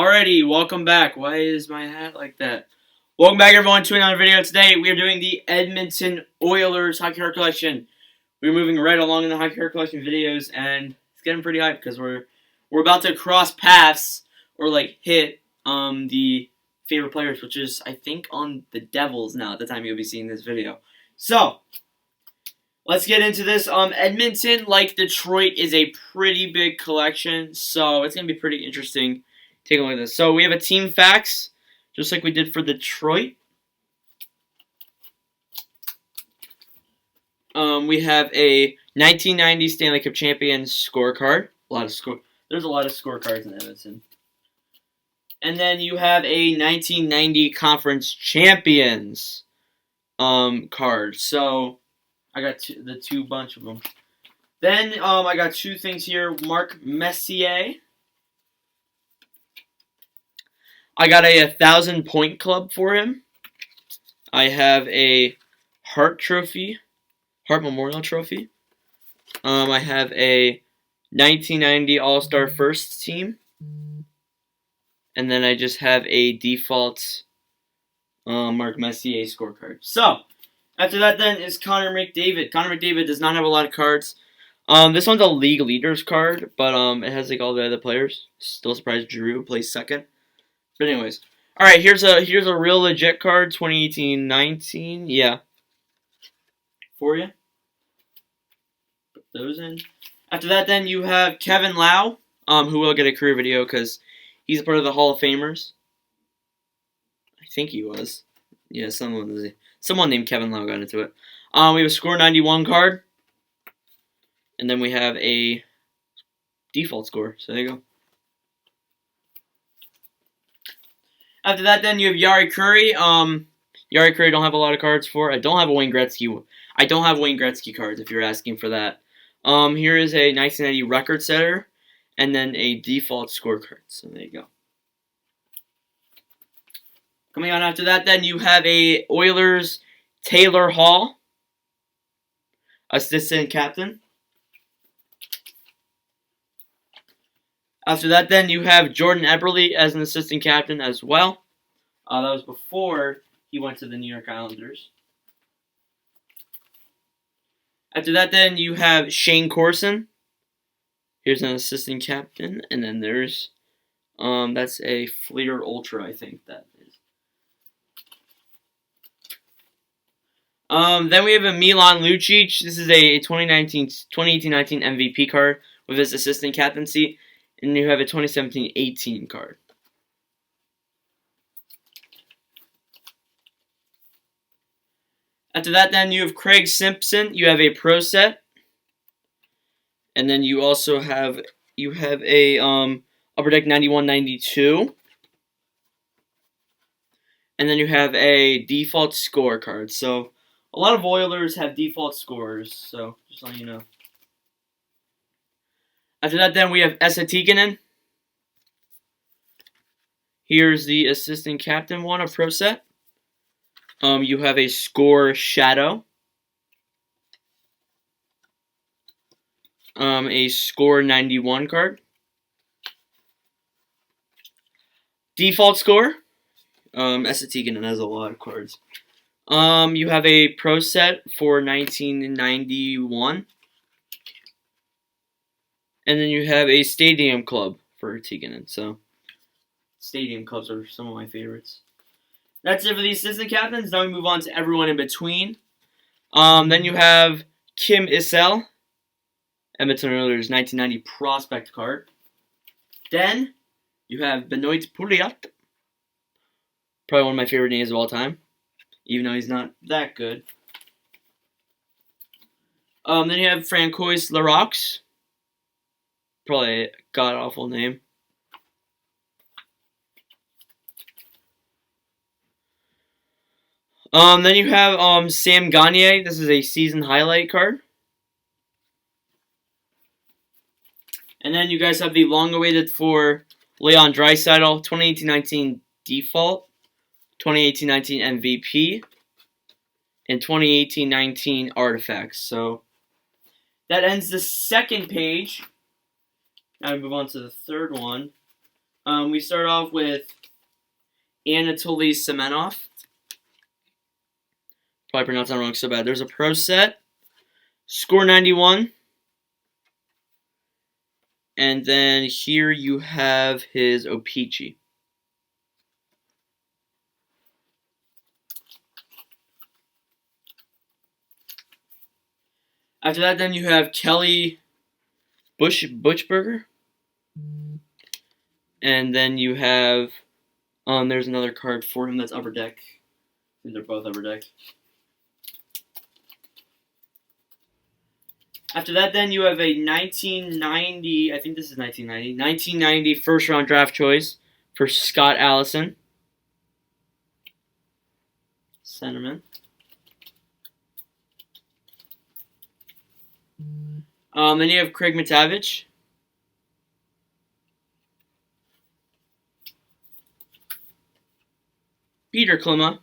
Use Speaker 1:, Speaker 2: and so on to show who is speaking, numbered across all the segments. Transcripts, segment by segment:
Speaker 1: Alrighty, welcome back. Why is my hat like that? Welcome back, everyone, to another video. Today, we are doing the Edmonton Oilers Hockey Card Collection. We're moving right along in the Hockey Card Collection videos, and it's getting pretty hyped because we're about to cross paths or like hit the favorite players, which is I think on the Devils now at the time you'll be seeing this video. So let's get into this. Edmonton, like Detroit, is a pretty big collection, so it's gonna be pretty interesting. Take a look at this. So we have a team facts, just like we did for Detroit. We have a 1990 Stanley Cup Champions scorecard. There's a lot of scorecards in Edmonton. And then you have a 1990 Conference Champions card. So I got the two bunch of them. Then I got two things here. Mark Messier. I got a 1,000-point club for him. I have a Hart Memorial Trophy. I have a 1990 All-Star First Team. And then I just have a default Mark Messier scorecard. So, after that then is Connor McDavid. Connor McDavid does not have a lot of cards. This one's a league leaders card, but it has like all the other players. Still surprised Drew plays second. But anyways, all right. Here's a real legit card, 2018-19. Yeah, for you. Put those in. After that, then you have Kevin Lau, who will get a career video because he's a part of the Hall of Famers. I think he was. Yeah, someone named Kevin Lau got into it. We have a score 91 card, and then we have a default score. So there you go. After that, then you have Yari Curry. Yari Curry don't have a lot of cards for. I don't have a Wayne Gretzky. I don't have Wayne Gretzky cards if you're asking for that. Here is a 1990 record setter, and then a default scorecard. So there you go. Coming on after that, then you have a Oilers Taylor Hall, assistant captain. After that, then you have Jordan Eberle as an assistant captain as well. That was before he went to the New York Islanders. After that, then you have Shane Corson. Here's an assistant captain, and then there's that's a Fleer Ultra, I think that is. Then we have a Milan Lucic. This is a 2018-19 MVP card with his assistant captaincy. And you have a 2017-18 card. After that, then you have Craig Simpson. You have a Pro Set, and then you also have a Upper Deck 91-92, and then you have a default score card. So a lot of Oilers have default scores. So just letting you know. After that, then we have Esa Tikkanen. Here's the assistant captain one, a Pro Set. You have a score shadow. A score 91 card. Default score. Esa Tikkanen has a lot of cards. You have a Pro Set for 1991. And then you have a Stadium Club for Tikkanen. So, Stadium Clubs are some of my favorites. That's it for the assistant captains. Now we move on to everyone in between. Then you have Kim Issel, Edmonton Oilers 1990 prospect card. Then you have Benoit Pouliot, probably one of my favorite names of all time, even though he's not that good. Then you have Francois Leroux. Probably a god-awful name. Then you have Sam Gagner. This is a season highlight card. And then you guys have the long-awaited for Leon Draisaitl, 2018-19 default, 2018-19 MVP, and 2018-19 artifacts. So that ends the second page. Now we move on to the third one. We start off with Anatoly Semenov. Probably pronounced that wrong so bad. There's a pro set. Score 91. And then here you have his O-Pee-Chee. After that, then you have Kelly Butchberger. And then you have, there's another card for him that's Upper Deck. I think they're both Upper Deck. After that, then you have a 1990, I think this is 1990 first round draft choice for Scott Allison. Centerman. Then you have Craig Matavich. Peter Klima.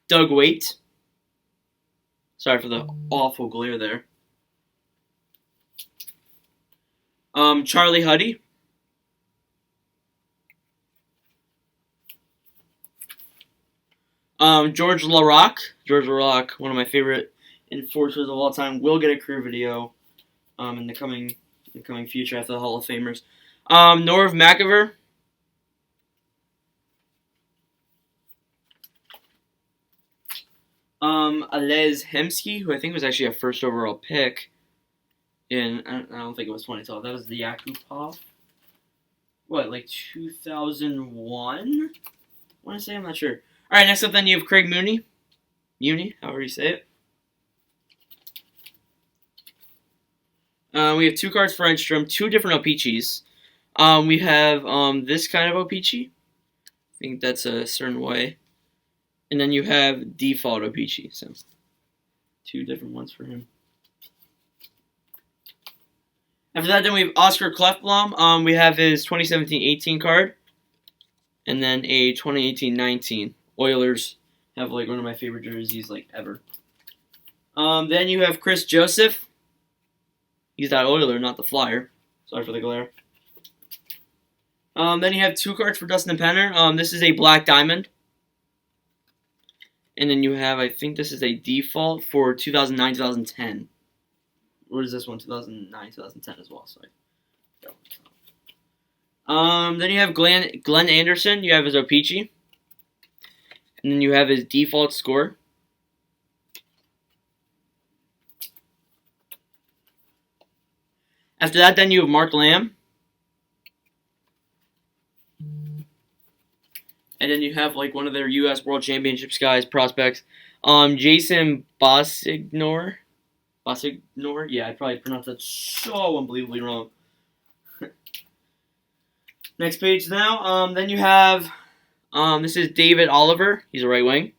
Speaker 1: Doug Waite. Sorry for the awful glare there. Charlie Huddy. George LaRock. George LaRock, one of my favorite enforcers of all time, will get a career video in the coming future after the Hall of Famers. Norv McIver. Alez Hemsky, who I think was actually a first overall pick in, I don't think it was 2012. That was the Yakupov. What, like 2001? I want to say, I'm not sure. Alright, next up then you have Craig Mooney. Mooney, however you say it. We have two cards for Enstrom, two different O-Pee-Chees. We have this kind of O-Pee-Chee. I think that's a certain way. And then you have default O-Pee-Chee. So, two different ones for him. After that, then we have Oscar Klefblom. We have his 2017-18 card. And then a 2018-19. Oilers have like one of my favorite jerseys like ever. Then you have Chris Joseph. He's that Oiler, not the Flyer. Sorry for the glare. Then you have two cards for Dustin Penner. This is a Black Diamond. And then you have, I think this is a default for 2009-2010. What is this one? 2009-2010 as well. Sorry. Then you have Glenn Anderson. You have his O-Pee-Chee. And then you have his default score. After that, then you have Mark Lamb. And then you have like one of their U.S. World Championships guys, prospects. Jason Bosignor. Bosignor? Yeah, I probably pronounced that so unbelievably wrong. Next page now. Then you have, this is David Oliver. He's a right wing.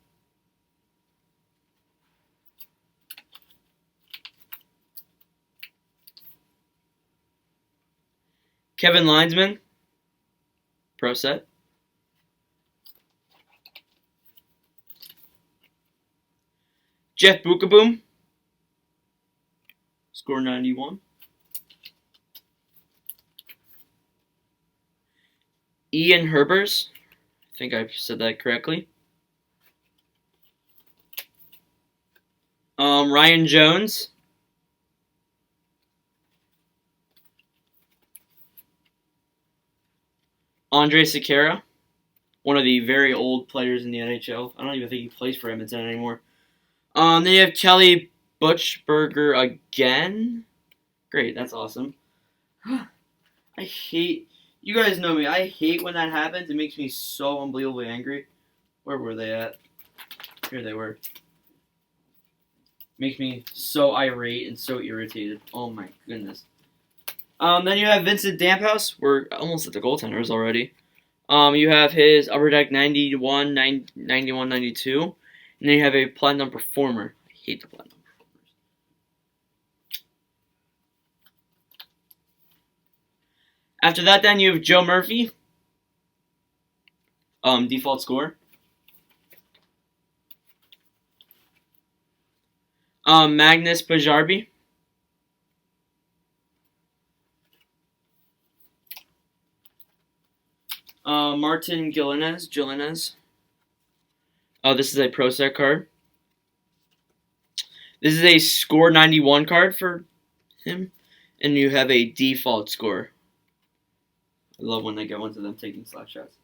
Speaker 1: Kevin Linesman. Pro set. Jeff Bukaboom. Score 91. Ian Herbers. I think I said that correctly. Ryan Jones. Andre Sekera. One of the very old players in the NHL. I don't even think he plays for Edmonton anymore. Then you have Kelly Butchberger again. Great, that's awesome. I hate, you guys know me, I hate when that happens. It makes me so unbelievably angry. Where were they at? Here they were. Makes me so irate and so irritated. Oh my goodness. Then you have Vincent Damphouse. We're almost at the goaltenders already. You have his Upper Deck 91, 91, 92. And then you have a Platinum Performer. I hate the Platinum Performers. After that, then you have Joe Murphy. Default score. Magnus Bajarbi. Martin Gillinez. Oh, this is a Pro Set card. This is a score 91 card for him, and you have a default score. I love when they get one of them taking slap shots.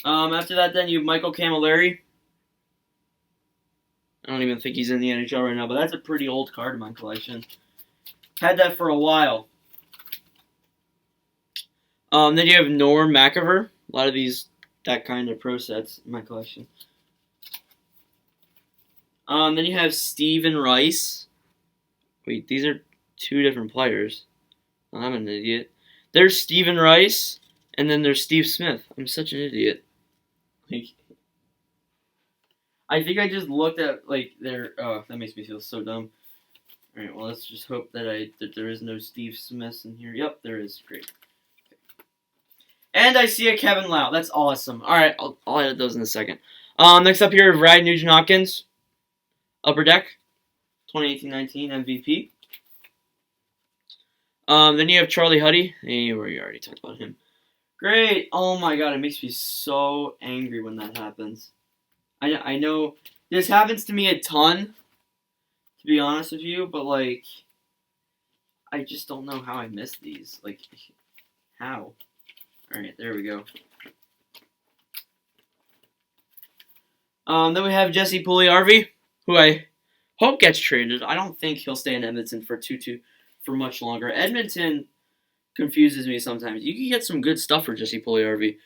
Speaker 1: After that, then you have Michael Camilleri. I don't even think he's in the NHL right now, but that's a pretty old card in my collection. Had that for a while. Then you have Norm McIver. A lot of that kind of pro sets in my collection. Then you have Steven Rice. Wait, these are two different players. Oh, I'm an idiot. There's Steven Rice, and then there's Steve Smith. I'm such an idiot. I think I just looked at their. Oh, that makes me feel so dumb. All right, well, let's just hope that there is no Steve Smith in here. Yep, there is. Great. And I see a Kevin Lau. That's awesome. All right, I'll edit those in a second. Next up here, Rad Nugent-Hopkins, Upper Deck, 2018-19 MVP. Then you have Charlie Huddy. Hey, we already talked about him. Great. Oh my God, it makes me so angry when that happens. I know this happens to me a ton, to be honest with you, but I just don't know how I missed these. How? Alright, there we go. Then we have Jesse Puljujarvi, who I hope gets traded. I don't think he'll stay in Edmonton for much longer. Edmonton confuses me sometimes. You can get some good stuff for Jesse Puljujarvi.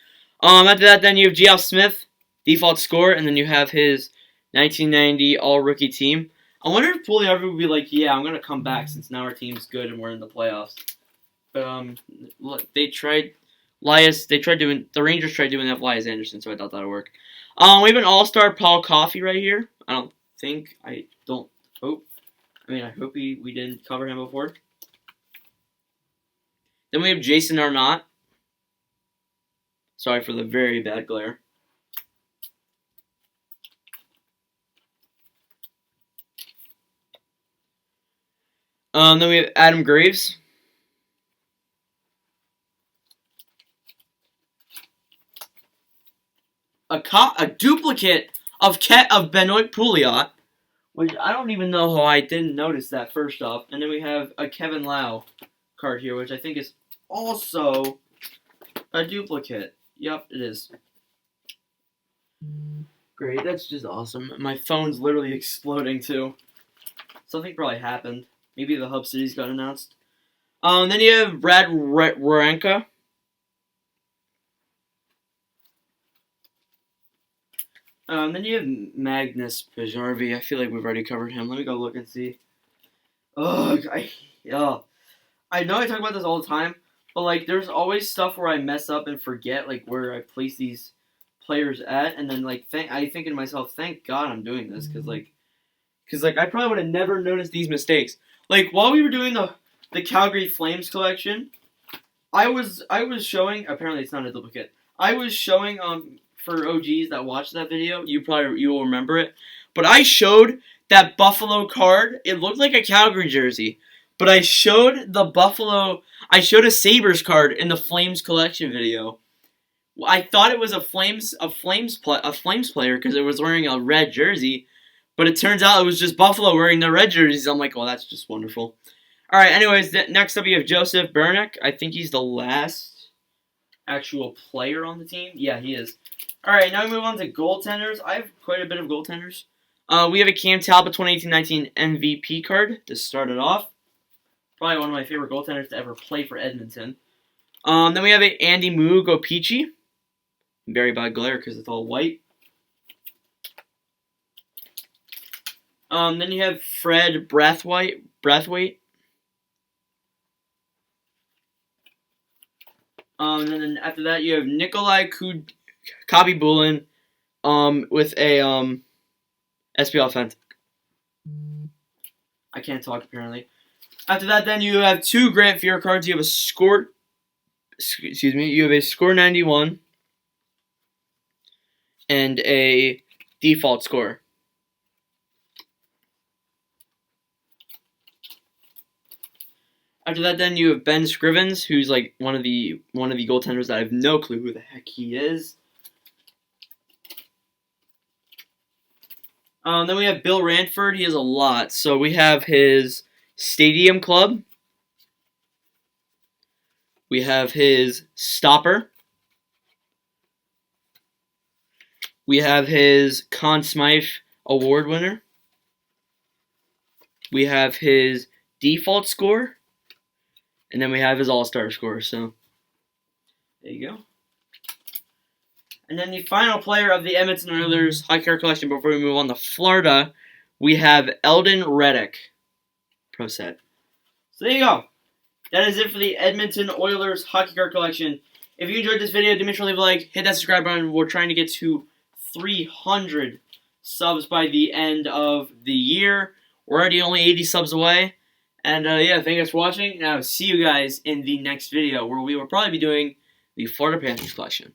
Speaker 1: After that, then you have G.L. Smith, default score, and then you have his 1990 all-rookie team. I wonder if Puljujarvi would be like, yeah, I'm going to come back since now our team's good and we're in the playoffs. But they tried doing, the Rangers tried doing that with Elias Anderson, so I thought that would work. We have an all-star Paul Coffey right here. I hope. I hope we didn't cover him before. Then we have Jason Arnott. Sorry for the very bad glare. Then we have Adam Graves. A duplicate of Benoit Pouliot, which I don't even know how I didn't notice that first off. And then we have a Kevin Lau card here, which I think is also a duplicate. Yep, it is. Great, that's just awesome. My phone's literally exploding too. Something probably happened. Maybe the Hub Cities got announced. Then you have Brad Waranka. Then you have Magnus Puljujarvi. I feel like we've already covered him. Let me go look and see. I know I talk about this all the time, but there's always stuff where I mess up and forget where I place these players at, and then I think to myself, thank God I'm doing this, because I probably would have never noticed these mistakes. While we were doing the Calgary Flames collection, I was showing. Apparently, it's not a duplicate. I was showing for OGs that watched that video, you will remember it. But I showed that Buffalo card. It looked like a Calgary jersey, but I showed a Sabres card in the Flames collection video. I thought it was a Flames player because it was wearing a red jersey, but it turns out it was just Buffalo wearing the red jerseys. I'm like, well, that's just wonderful. All right. Anyways, next up you have Joseph Bernick. I think he's the last actual player on the team. Yeah, he is. All right, now we move on to goaltenders. I have quite a bit of goaltenders. We have a Cam Talbot 2018-19 MVP card to start it off. Probably one of my favorite goaltenders to ever play for Edmonton. Then we have a Andy Mugopici. Very bad glare because it's all white. Then you have Fred Brathwaite. And then after that, you have Nikolai Khabibulin with a SPL Authentic. I can't talk apparently. After that, then you have two Grant Fuhr cards. You have a score 91 and a default score. After that, then you have Ben Scrivens, who's like one of the goaltenders that I have no clue who the heck he is. Then we have Bill Ranford. He has a lot. So we have his Stadium Club. We have his Stopper. We have his Conn Smythe Award winner. We have his default score. And then we have his all-star score. So there you go. And then the final player of the Edmonton Oilers hockey card collection before we move on to Florida, we have Eldon Reddick Pro Set. So there you go. That is it for the Edmonton Oilers hockey card collection. If you enjoyed this video, do make sure to leave a like, hit that subscribe button. We're trying to get to 300 subs by the end of the year. We're already only 80 subs away. And yeah, thank you guys for watching, and I will see you guys in the next video where we will probably be doing the Florida Panthers collection.